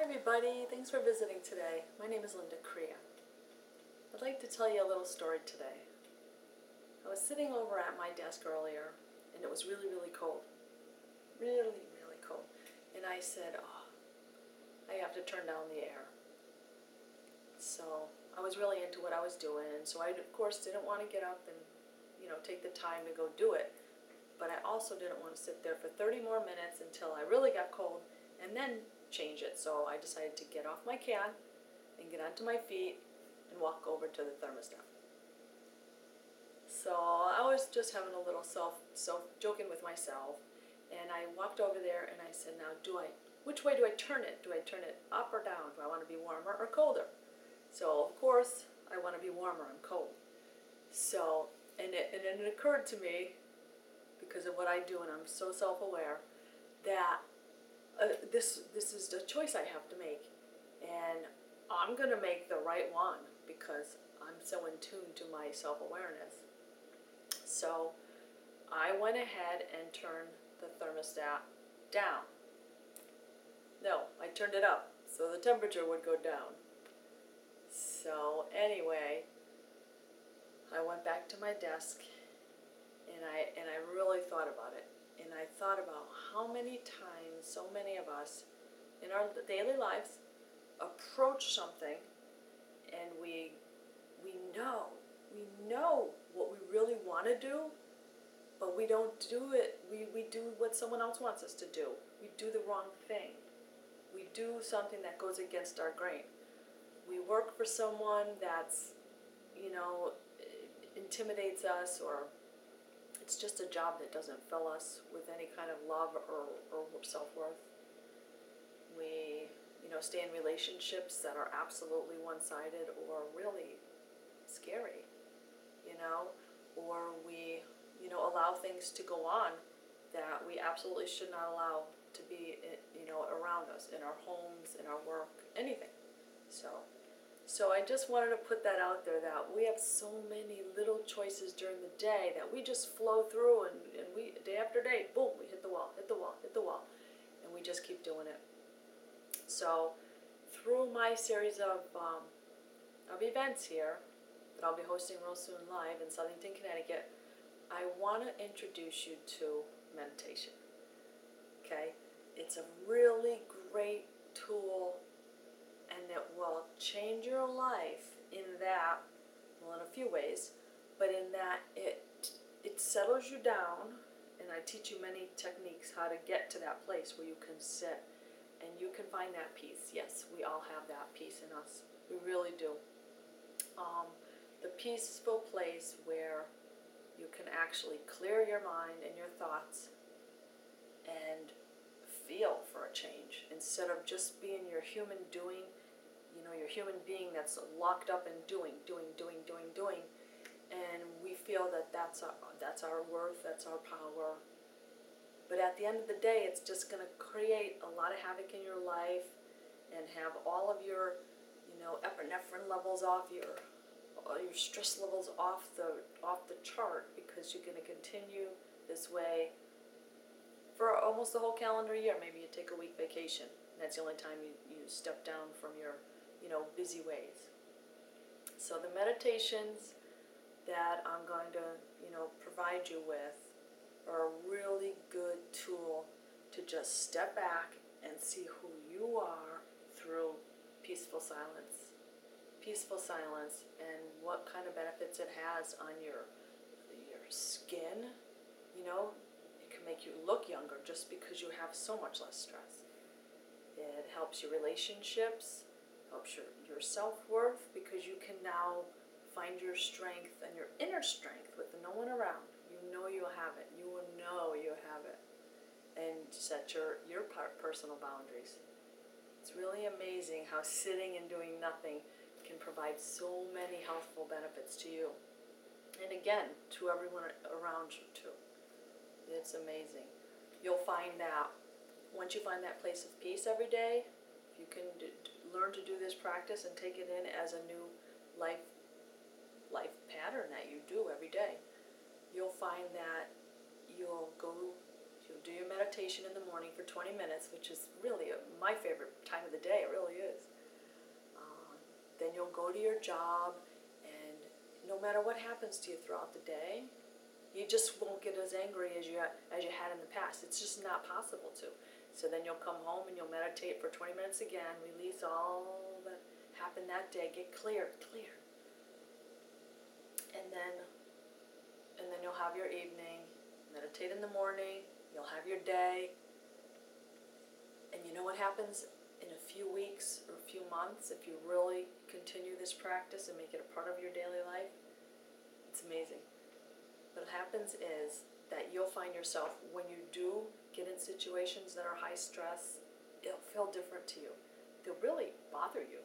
everybody, thanks for visiting today. My name is Linda Crea. I'd like to tell you a little story today. I was sitting over at my desk earlier and it was really, really cold. Really, really cold. And I said, I have to turn down the air. So I was really into what I was doing, and so I of course didn't want to get up and take the time to go do it. But I also didn't want to sit there for 30 more minutes until I really got cold and then change it. So I decided to get off my cat and get onto my feet and walk over to the thermostat. So I was just having a little self joking with myself, and I walked over there and I said, now which way do I turn it? Do I turn it up or down? Do I want to be warmer or colder? So of course I want to be warmer. I'm cold. So and it occurred to me, because of what I do and I'm so self-aware, that this is the choice I have to make, and I'm going to make the right one because I'm so in tune to my self-awareness. So I went ahead and turned the thermostat down. No, I turned it up so the temperature would go down. So anyway, I went back to my desk and I really thought about it. And I thought about how many times so many of us in our daily lives approach something and we know what we really want to do, but we don't do it. We do what someone else wants us to do. We do the wrong thing. We do something that goes against our grain. We work for someone that's, intimidates us, or it's just a job that doesn't fill us with any kind of love or self-worth. We, stay in relationships that are absolutely one-sided or really scary, or we, allow things to go on that we absolutely should not allow to be, around us, in our homes, in our work, anything. So I just wanted to put that out there, that we have so many little choices during the day that we just flow through, and we, day after day, boom, we hit the wall, and we just keep doing it. So through my series of events here that I'll be hosting real soon live in Southington, Connecticut, I want to introduce you to meditation. Okay? It's a really great tool, and it will change your life in a few ways, but in that it settles you down, and I teach you many techniques how to get to that place where you can sit and you can find that peace. Yes, we all have that peace in us. We really do. The peaceful place where you can actually clear your mind and your thoughts and feel for a change, instead of just being your human doing, your human being that's locked up in doing. And we feel that that's our worth, that's our power. But at the end of the day, it's just going to create a lot of havoc in your life and have all of your, epinephrine levels off, all your stress levels off the chart, because you're going to continue this way for almost the whole calendar year. Maybe you take a week vacation. That's the only time you step down from your, busy ways. So the meditations that I'm going to, provide you with are a really good tool to just step back and see who you are through peaceful silence. Peaceful silence, and what kind of benefits it has on your skin. It can make you look younger just because you have so much less stress. It helps your relationships, helps your self-worth, because you can now find your strength and your inner strength with no one around. You have it. You will know you have it. And set your personal boundaries. It's really amazing how sitting and doing nothing can provide so many healthful benefits to you. And again, to everyone around you too. It's amazing. You'll find that once you find that place of peace every day, you can learn to do this practice and take it in as a new life pattern that you do every day. You'll find that you'll do your meditation in the morning for 20 minutes, which is really my favorite time of the the day, it really is. Then you'll go to your job, and no matter what happens to you throughout the day, you just won't get as angry as you had in the past. It's just not possible to. So then you'll come home and you'll meditate for 20 minutes again, release all that happened that day, get clear. And then you'll have your evening, meditate in the morning, you'll have your day. And you know what happens in a few weeks or a few months if you really continue this practice and make it a part of your daily life? It's amazing. What happens is that you'll find yourself, when you do get in situations that are high stress, it'll feel different to you. They'll really bother you.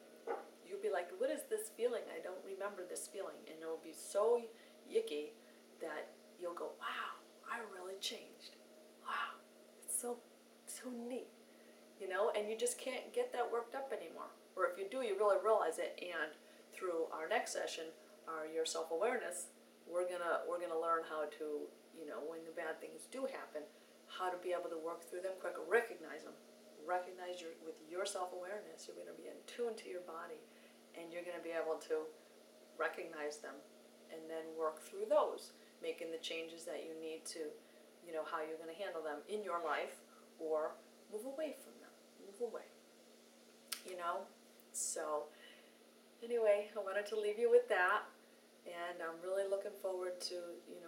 You'll be like, what is this feeling? I don't remember this feeling. And it'll be so yicky that you'll go, wow, I really changed. Wow, it's so neat. And you just can't get that worked up anymore. Or if you do, you really realize it. And through our next session, your self-awareness, we're gonna learn how to, when the bad things do happen, how to be able to work through them quicker, recognize them. With your self-awareness, you're gonna be in tune to your body, and you're gonna be able to recognize them, and then work through those, making the changes that you need to, how you're gonna handle them in your life, or move away from them. Move away. So anyway, I wanted to leave you with that, and I'm really looking forward to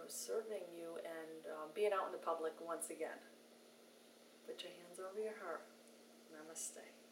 serving you and being out in the public once again. Put your hands over your heart. Namaste.